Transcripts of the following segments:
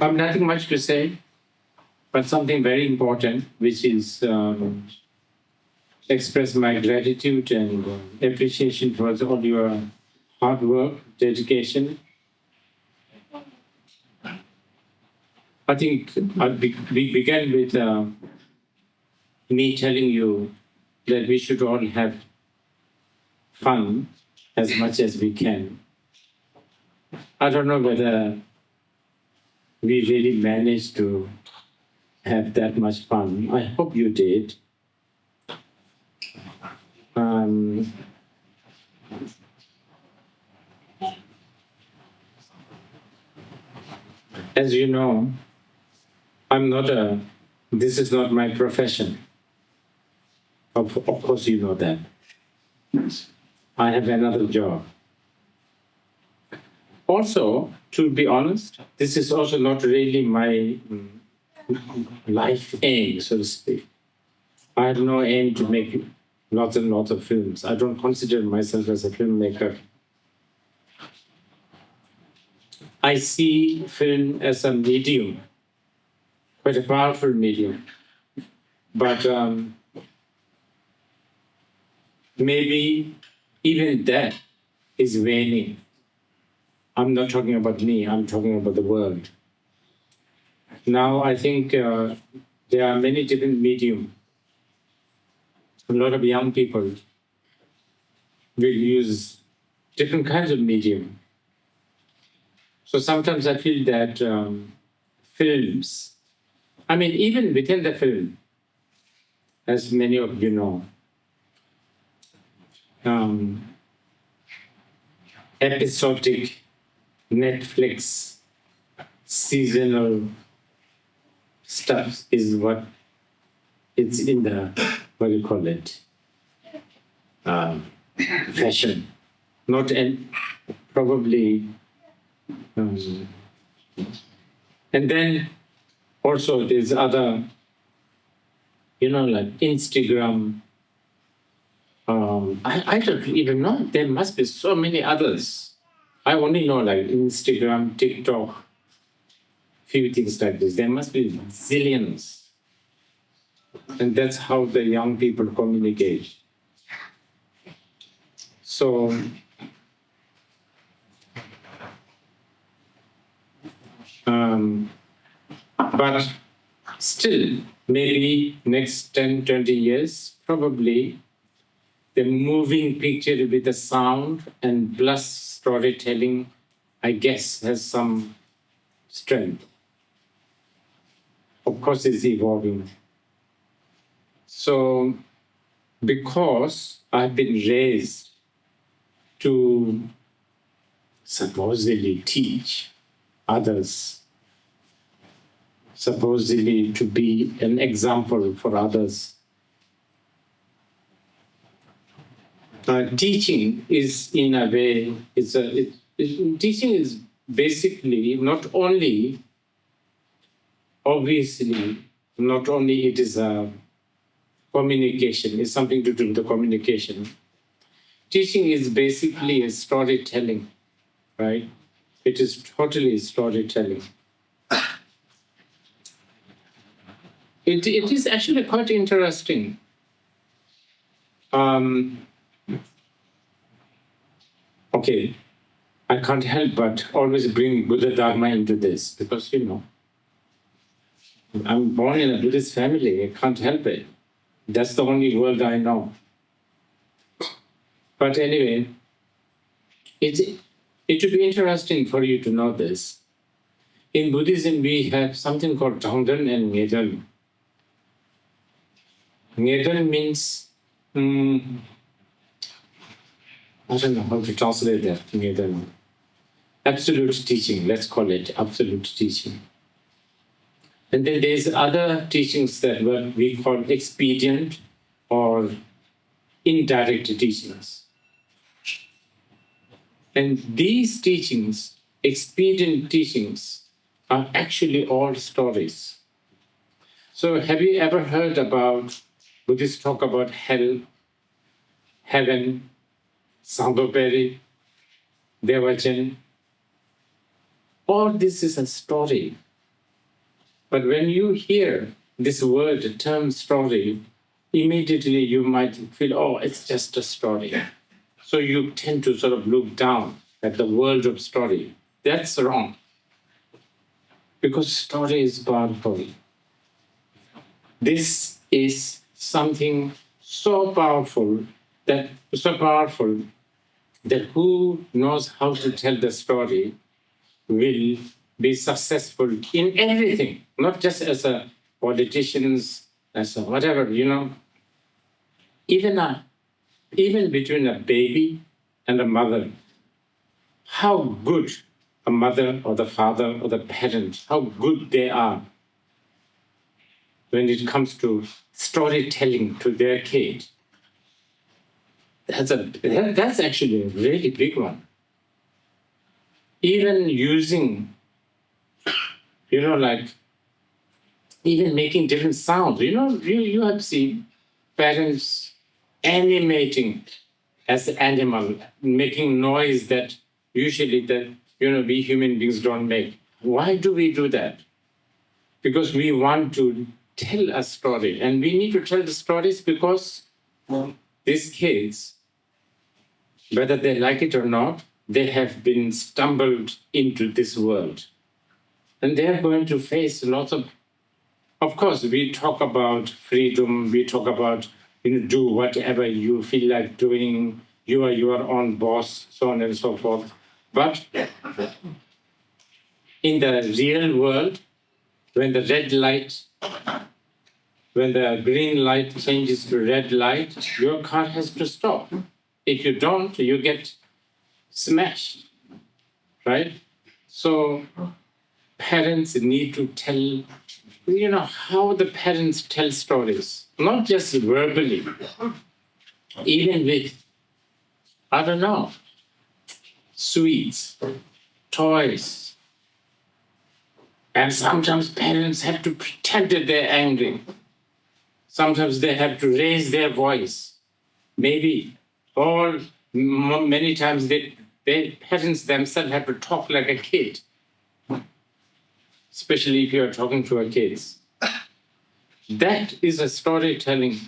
I've nothing much to say, but something very important, which is express my gratitude and appreciation towards all your hard work, dedication. I think we began with me telling you that we should all have fun as much as we can. I don't know whether we really managed to have that much fun. I hope you did. As you know, this is not my profession. Of course you know that. I have another job. Also, to be honest, this is also not really my life aim, so to speak. I have no aim to make lots and lots of films. I don't consider myself as a filmmaker. I see film as a medium, quite a powerful medium. But maybe even that is waning. I'm not talking about me, I'm talking about the world. Now I think there are many different mediums. A lot of young people will use different kinds of medium. So sometimes I feel that films, I mean, even within the film, as many of you know, episodic Netflix seasonal stuff is what it's in the, what do you call it, fashion. Not probably, and then also there's other, like Instagram. I don't even know. There must be so many others. I only know like Instagram, TikTok, few things like this. There must be zillions. And that's how the young people communicate. So, but still, maybe next 10, 20 years, probably the moving picture with the sound and plus storytelling, I guess, has some strength. Of course, it's evolving. So, because I've been raised to supposedly teach others, supposedly to be an example for others, teaching is, in a way, teaching is basically not only, obviously, not only it is a communication, it's something to do with the communication. Teaching is basically a storytelling, right? It is totally storytelling. It is actually quite interesting. Okay, I can't help but always bring Buddha Dharma into this because, I'm born in a Buddhist family. I can't help it. That's the only world I know. But anyway, it would be interesting for you to know this. In Buddhism, we have something called Dongden and Ngeden. Ngeden means, I don't know how to translate that. Ngeden. Absolute teaching, let's call it absolute teaching. And then there's other teachings that we call expedient or indirect teachings. And these teachings, expedient teachings, are actually all stories. So have you ever heard about Buddhists talk about hell, heaven, Sambhoperi, Devachan? all this is a story. But when you hear this word, term story, immediately you might feel, oh, it's just a story. So you tend to sort of look down at the world of story. That's wrong. Because story is powerful. This is something so powerful that who knows how to tell the story will be successful in everything, not just as a politicians, as a whatever, even between a baby and a mother, how good a mother or the father or the parent, how good they are when it comes to storytelling to their kid. That's actually a really big one. Even using, even making different sounds. You have seen parents animating as an animal, making noise that usually we human beings don't make. Why do we do that? Because we want to tell a story, and we need to tell the stories because these kids, whether they like it or not, they have been stumbled into this world. And they are going to face lots of course, we talk about freedom, we talk about, do whatever you feel like doing, you are your own boss, so on and so forth. But in the real world, when the green light changes to red light, your car has to stop. If you don't, you get smashed, right? So parents need to tell, how the parents tell stories, not just verbally, even with, sweets, toys. And sometimes parents have to pretend that they're angry. Sometimes they have to raise their voice. Maybe, or many times parents themselves have to talk like a kid, especially if you are talking to a kid. That is a storytelling.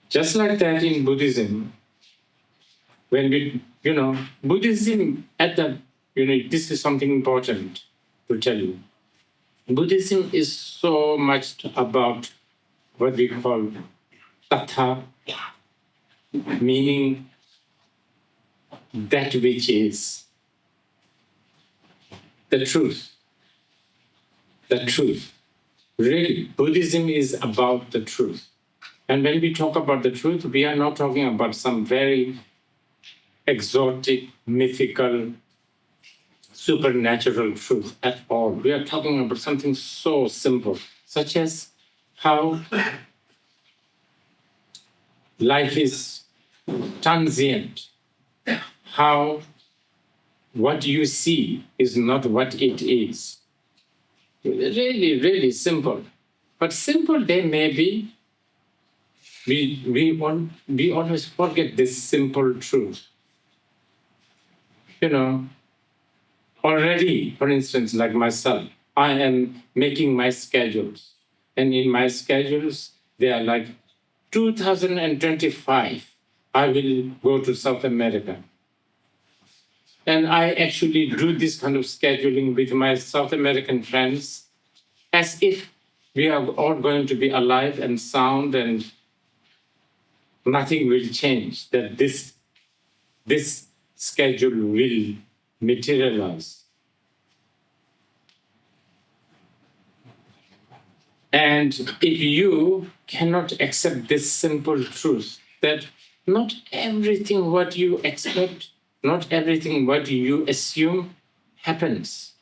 Just like that in Buddhism, when Buddhism this is something important to tell you. Buddhism is so much about what we call tatha, meaning that which is the truth. The truth. Really, Buddhism is about the truth. And when we talk about the truth, we are not talking about some very exotic, mythical, supernatural truth at all. We are talking about something so simple, such as how life is transient, how what you see is not what it is. Really, really simple. But simple they may be, we always forget this simple truth. Already, for instance, like myself, I am making my schedules. And in my schedules, they are like 2025, I will go to South America. And I actually do this kind of scheduling with my South American friends as if we are all going to be alive and sound and nothing will change, that this schedule will materialize. And if you cannot accept this simple truth, that not everything what you expect, not everything what you assume happens,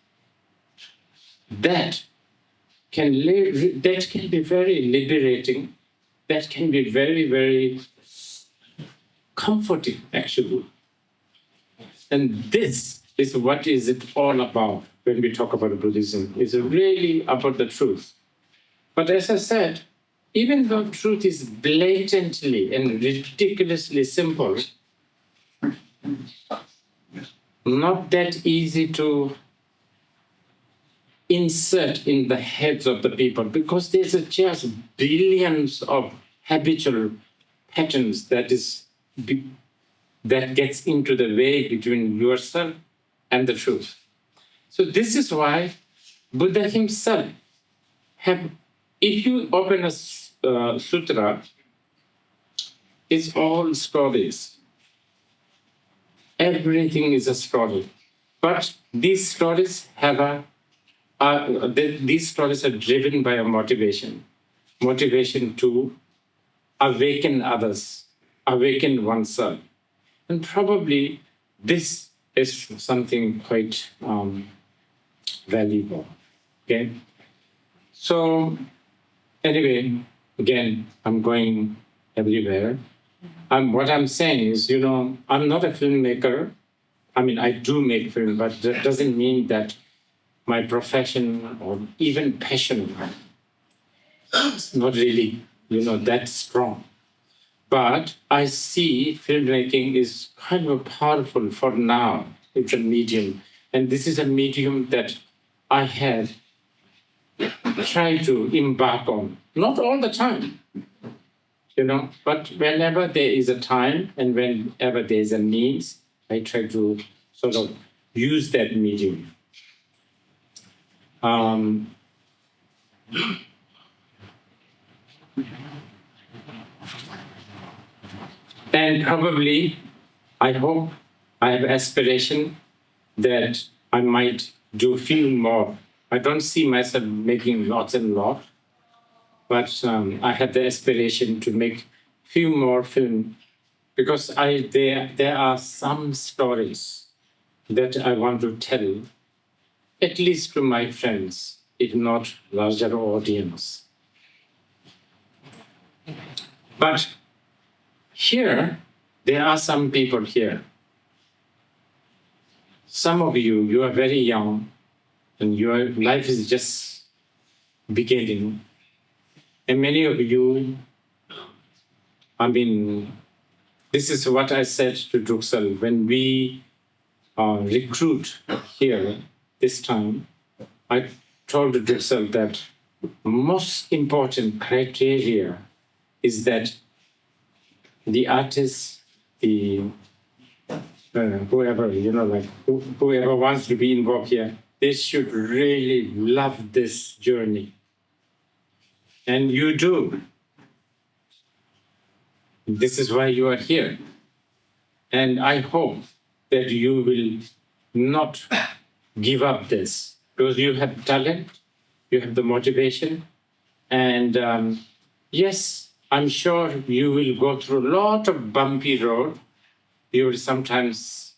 that can be very liberating, that can be very, very comforting, actually. And this is what is it all about when we talk about Buddhism. It's really about the truth. But as I said, even though truth is blatantly and ridiculously simple, not that easy to insert in the heads of the people, because there's just billions of habitual patterns that gets into the way between yourself and the truth. So this is why Buddha himself if you open a sutra, it's all stories. Everything is a story. But these stories these stories are driven by a motivation to awaken others, awaken oneself. And probably this is something quite valuable. Okay? So, anyway, again, I'm going everywhere. What I'm saying is, I'm not a filmmaker. I mean, I do make film, but that doesn't mean that my profession or even passion is not really, that strong. But I see filmmaking is kind of powerful for now. It's a medium. And this is a medium that I have tried to embark on. Not all the time, but whenever there is a time and whenever there is a means, I try to sort of use that medium. And probably, I hope, I have aspiration that I might do film more. I don't see myself making lots and lots, but I have the aspiration to make few more film, because there are some stories that I want to tell, at least to my friends, if not larger audience. But here, there are some people here. Some of you are very young, and your life is just beginning. And many of you, this is what I said to Dzongsar when we recruit here this time. I told Dzongsar that most important criteria is that the artist, whoever wants to be involved here, they should really love this journey. And you do. This is why you are here. And I hope that you will not give up this, because you have talent, you have the motivation, and yes, I'm sure you will go through a lot of bumpy road. You will sometimes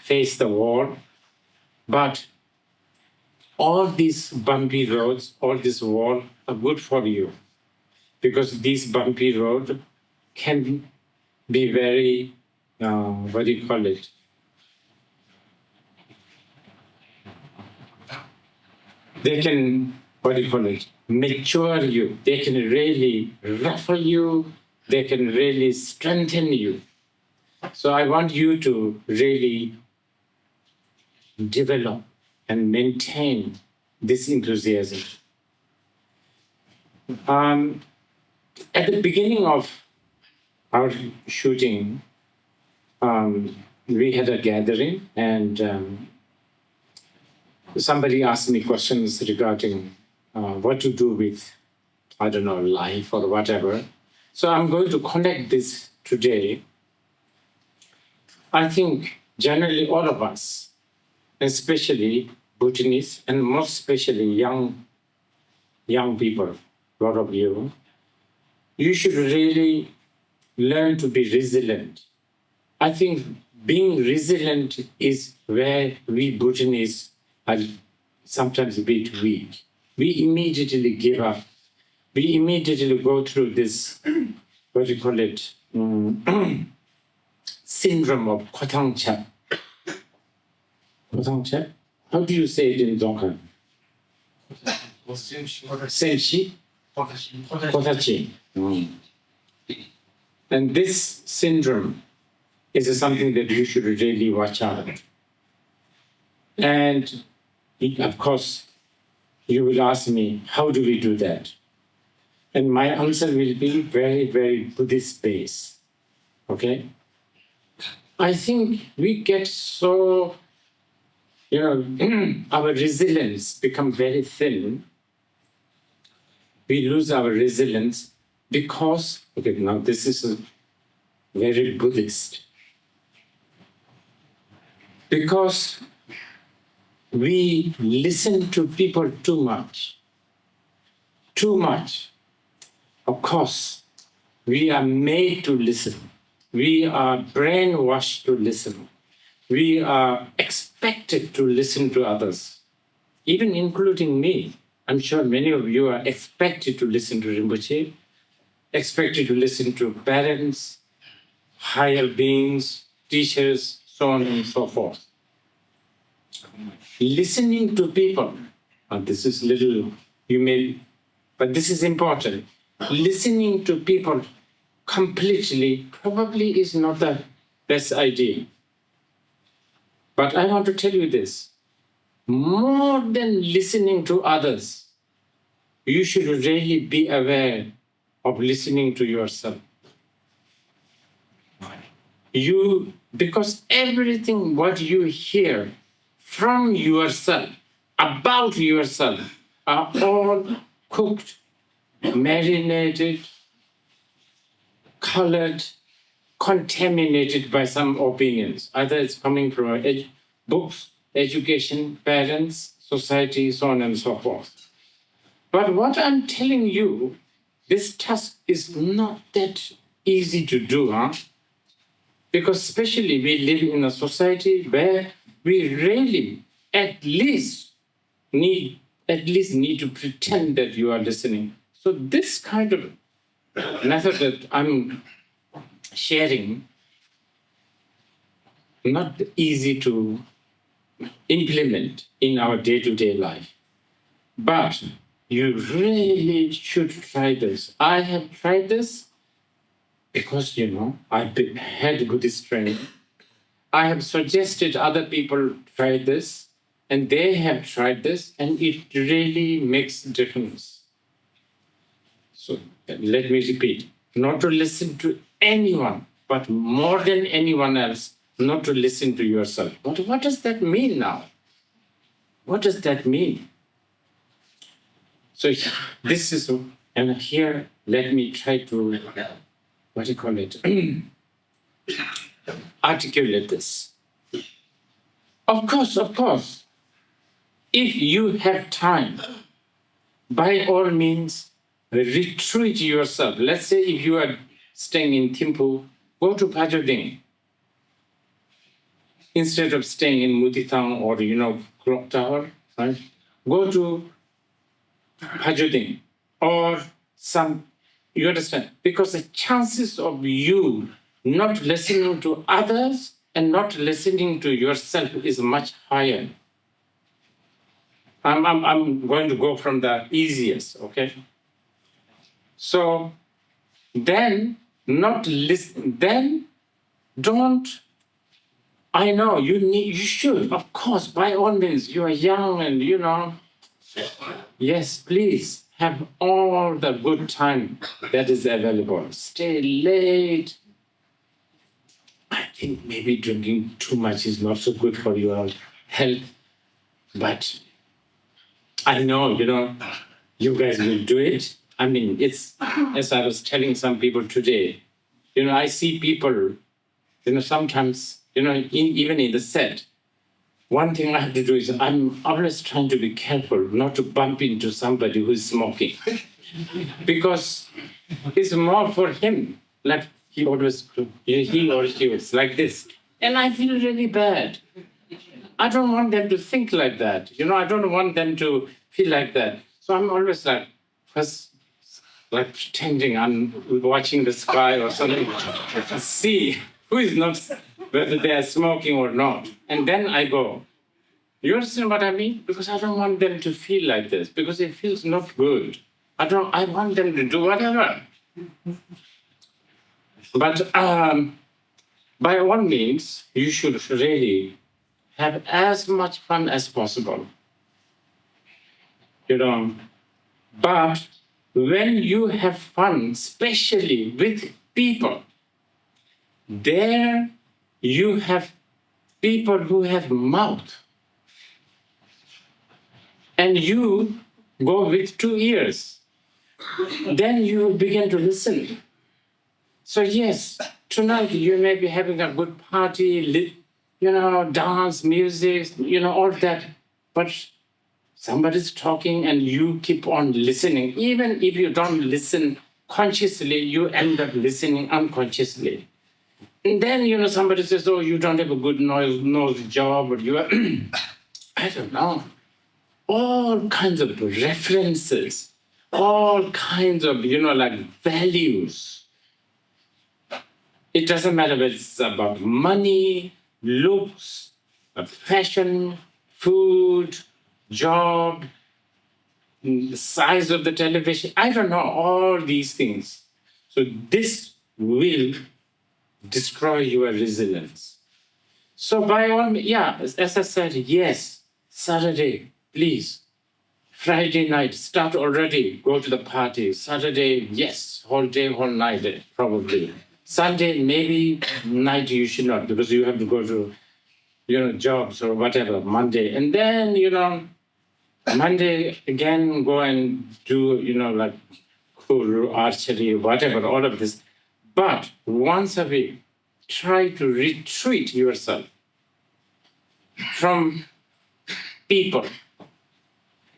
face the wall, but all these bumpy roads, all this wall are good for you, because these bumpy roads can be very, they can, mature you. They can really ruffle you. They can really strengthen you. So I want you to really develop and maintain this enthusiasm. At the beginning of our shooting, we had a gathering, and somebody asked me questions regarding what to do with, life or whatever. So I'm going to connect this today. I think generally all of us, especially Bhutanese, and most especially young people, a lot of you should really learn to be resilient. I think being resilient is where we Bhutanese are sometimes a bit weak. We immediately give up. We immediately go through this, syndrome of Khyentse. Khyentse? How do you say it in Dzongsar? Senshi? Khyentse. And this syndrome is something that you should really watch out. And of course, you will ask me, how do we do that? And my answer will be very, very Buddhist based. Okay? I think we get so, our resilience become very thin. We lose our resilience because, okay, now this is very Buddhist. Because we listen to people too much. Too much. Of course, we are made to listen. We are brainwashed to listen. We are expected to listen to others, even including me. I'm sure many of you are expected to listen to Rinpoche, expected to listen to parents, higher beings, teachers, so on and so forth. Listening to people, this is little, but this is important. Listening to people completely probably is not the best idea. But I want to tell you this. More than listening to others, you should really be aware of listening to yourself. Because everything what you hear from yourself, about yourself, are all cooked, marinated, colored, contaminated by some opinions. Either it's coming from books, education, parents, society, so on and so forth. But what I'm telling you, this task is not that easy to do, Because especially we live in a society where we really at least need to pretend that you are listening. So this kind of method that I'm sharing, not easy to implement in our day-to-day life. But you really should try this. I have tried this because, I've had Buddhist training. I have suggested other people try this, and they have tried this, and it really makes a difference. So let me repeat, not to listen to anyone, but more than anyone else, not to listen to yourself. What does that mean now? What does that mean? So this is, and here, let me try to, articulate this. Of course, if you have time, by all means, retreat yourself. Let's say if you are staying in Thimphu, go to Pajoding. Instead of staying in Mutitang or, Clock Tower, right? Go to Pajoding or you understand? Because the chances of you not listening to others and not listening to yourself is much higher. I'm going to go from the easiest, okay? So then don't, I know you should, of course, by all means, you are young and yes, please have all the good time that is available. Stay late. I think maybe drinking too much is not so good for your health, but I know, you guys will do it. I mean, it's, as I was telling some people today, I see people, sometimes, even in the set, one thing I have to do is I'm always trying to be careful not to bump into somebody who's smoking. Because it's more for him. Like he or she was like this. And I feel really bad. I don't want them to think like that. I don't want them to feel like that. So I'm always first pretending I'm watching the sky or something, see who is not, whether they are smoking or not. And then I go. You understand what I mean? Because I don't want them to feel like this, because it feels not good. I want them to do whatever. But by all means, you should really have as much fun as possible. But when you have fun, especially with people, there you have people who have mouth, and you go with 2 ears. Then you begin to listen. So yes, tonight you may be having a good party, dance, music, all that. But somebody's talking and you keep on listening. Even if you don't listen consciously, you end up listening unconsciously. And then, somebody says, oh, you don't have a good nose job, or you are, I don't know, all kinds of references, all kinds of, values. It doesn't matter whether it's about money, looks, fashion, food, job, the size of the television. I don't know, all these things. So this will destroy your resilience. So by all means, as I said, yes, Saturday, please. Friday night, start already, go to the party. Saturday, yes, whole day, whole night, probably. Sunday, maybe night you should not, because you have to go to, jobs or whatever, Monday. And then, Monday, again, go and do, like cool archery, whatever, all of this. But once a week, try to retreat yourself from people,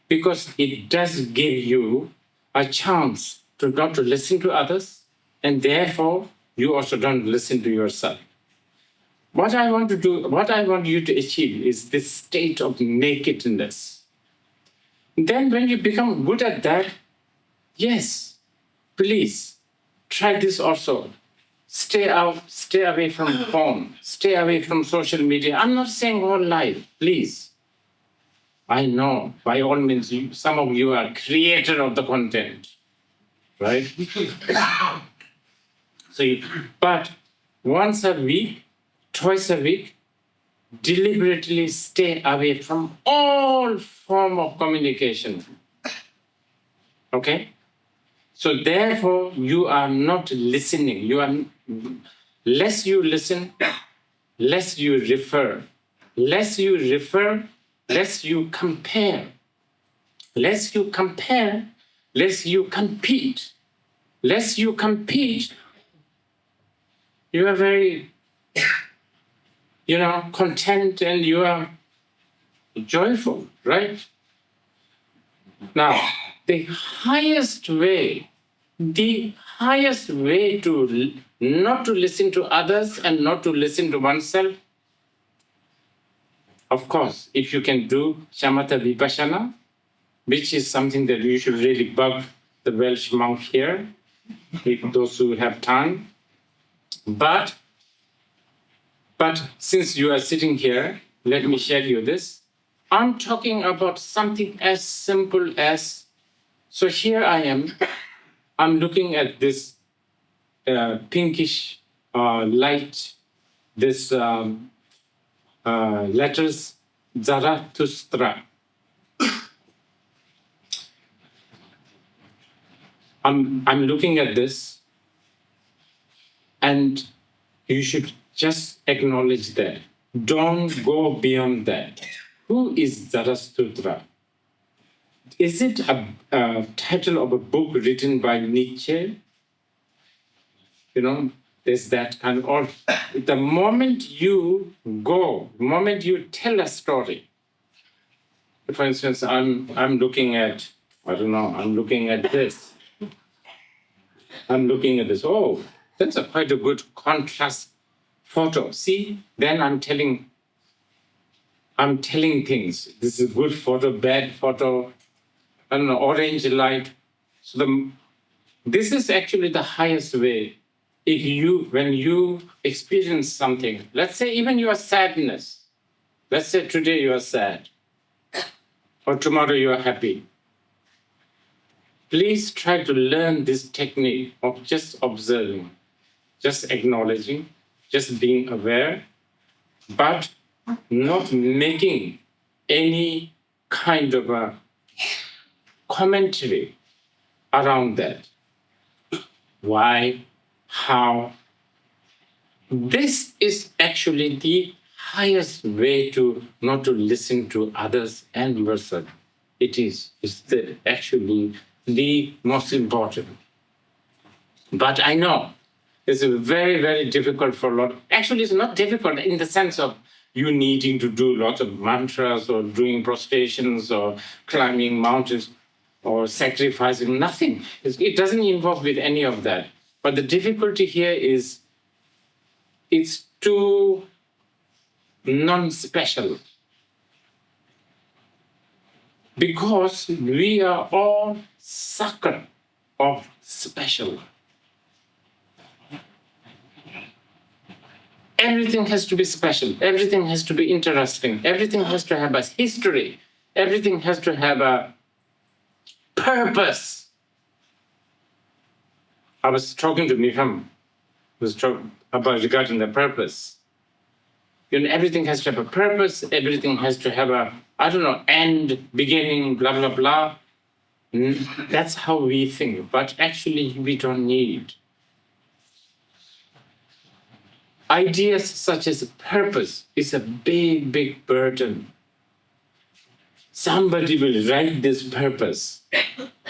because it does give you a chance to not to listen to others, and therefore you also don't listen to yourself. What I want you to achieve is this state of nakedness. Then when you become good at that, yes, please try this also. Stay away from phone, stay away from social media. I'm not saying all life, please. I know, by all means, some of you are creator of the content, right? But once a week, twice a week, deliberately stay away from all form of communication. Okay? So therefore, you are not listening. Less you listen, less you refer. Less you refer, less you compare. Less you compare, less you compete. Less you compete, you are very, content and you are joyful, right? Now, the highest way to not to listen to others and not to listen to oneself, of course, if you can do shamatha vipassana, which is something that you should really bug the Welsh monk here, if those who have time. But since you are sitting here, let me share you this. I'm talking about something as simple as, so here I am, I'm looking at this pinkish light, this letters, Zarathustra. I'm looking at this, and you should just acknowledge that. Don't go beyond that. Who is Zarathustra? Is it a title of a book written by Nietzsche? There's that kind of, or the moment you tell a story. For instance, I'm looking at, I'm looking at this. I'm looking at this. Oh, that's quite a good contrast photo. See, then I'm telling things. This is a good photo, bad photo, orange light. So this is actually the highest way. When you experience something, let's say even your sadness, let's say today you are sad, or tomorrow you are happy. Please try to learn this technique of just observing, just acknowledging, just being aware, but not making any kind of a commentary around that. Why? How? This is actually the highest way to not to listen to others and versa. It is. It's actually the most important. But I know it's very, very difficult for a lot. Actually, it's not difficult in the sense of you needing to do lots of mantras or doing prostrations or climbing mountains or sacrificing. Nothing. It doesn't involve with any of that. But the difficulty here is it's too non-special. Because we are all sucker of special. Everything has to be special. Everything has to be interesting. Everything has to have a history. Everything has to have a purpose. I was talking to Miham, about regarding the purpose. Everything has to have a purpose. Everything has to have a, end, beginning, blah, blah, blah. That's how we think. But actually, we don't need. Ideas such as purpose is a big, big burden. Somebody will write this purpose,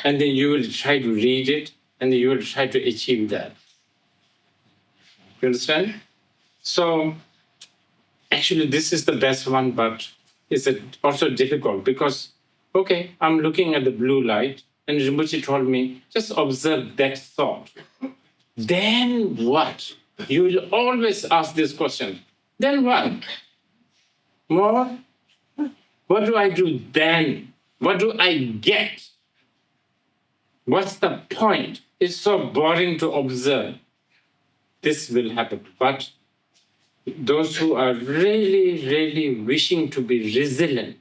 and then you will try to read it, and then you will try to achieve that. You understand? So, actually, this is the best one, but it's also difficult because, okay, I'm looking at the blue light, and Rinpoche told me, just observe that thought. Then what? You will always ask this question. Then what? More? What do I do then? What do I get? What's the point? It's so boring to observe. This will happen. But those who are really, really wishing to be resilient,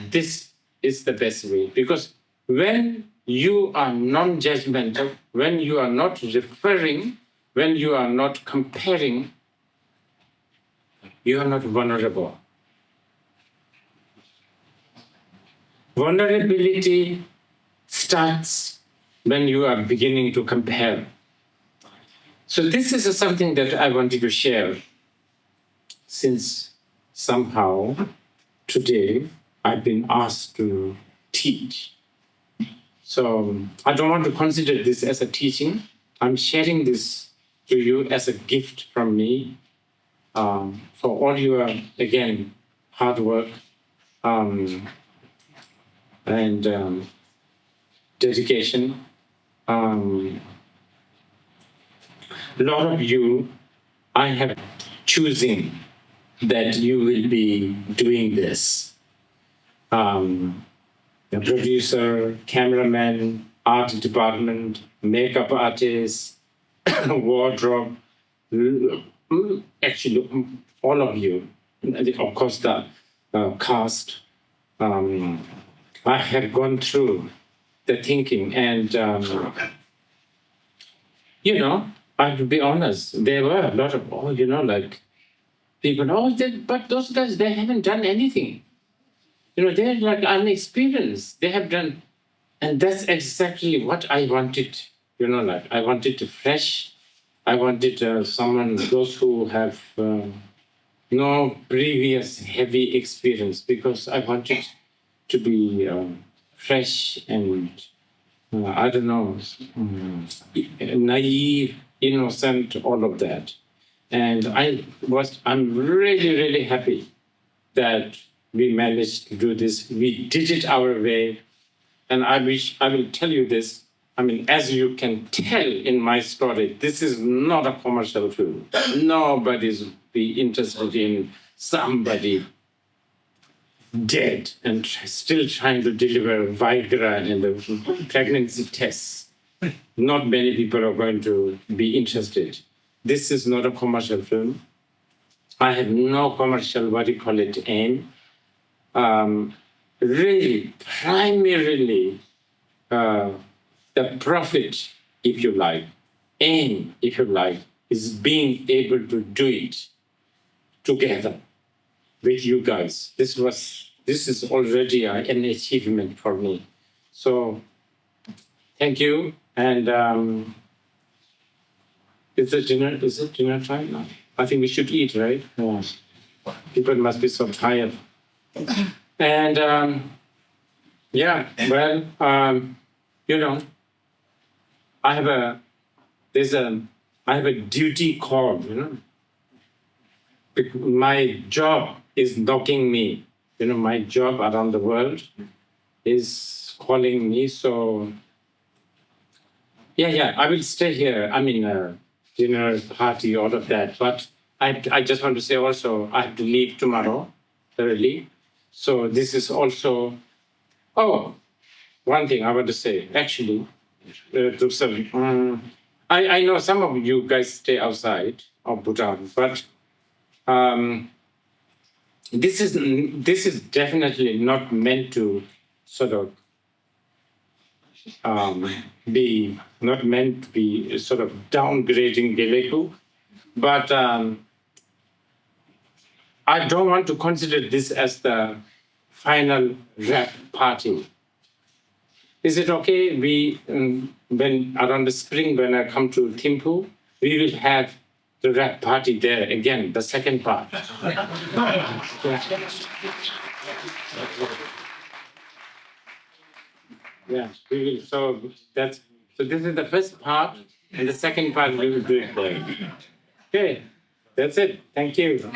this is the best way. Because when you are non-judgmental, when you are not referring, when you are not comparing, you are not vulnerable. Vulnerability starts when you are beginning to compare. So this is something that I wanted to share, since somehow today I've been asked to teach. So I don't want to consider this as a teaching. I'm sharing this to you as a gift from me for all your, again, hard work and dedication. A lot of you, I have choosing that you will be doing this. A producer, cameraman, art department, makeup artist, wardrobe, actually all of you, of course the cast. I have gone through the thinking and, I have to be honest, there were a lot of, people, but those guys, they haven't done anything. They're like unexperienced. They have done, and that's exactly what I wanted. I wanted fresh. I wanted someone, those who have no previous heavy experience, because I wanted to be fresh and, naive, innocent, all of that. And I'm really, really happy that we managed to do this. We did it our way. And I will tell you this. As you can tell in my story, this is not a commercial film. Nobody's be interested in somebody dead and still trying to deliver Viagra and the pregnancy tests. Not many people are going to be interested. This is not a commercial film. I have no commercial, aim. Really, primarily, the profit, if you like, aim, if you like, is being able to do it together with you guys. This is already an achievement for me. So thank you. And is it dinner time now? I think we should eat, right? Yeah. People must be so tired. And yeah, well, I have a duty call, My job is knocking me. My job around the world is calling me. So yeah, I will stay here. I mean, dinner, party, all of that. But I just want to say also, I have to leave tomorrow early. So this is also, one thing I want to say, actually, Dzongsar, I know some of you guys stay outside of Bhutan, but this is definitely not meant to sort of be not meant to be sort of downgrading Geleku, but I don't want to consider this as the final rap party. Is it okay? When around the spring, when I come to Thimphu, we will have the rap party there again, the second part. Yeah, we will. So this is the first part, and the second part we will do it there. Okay, that's it. Thank you.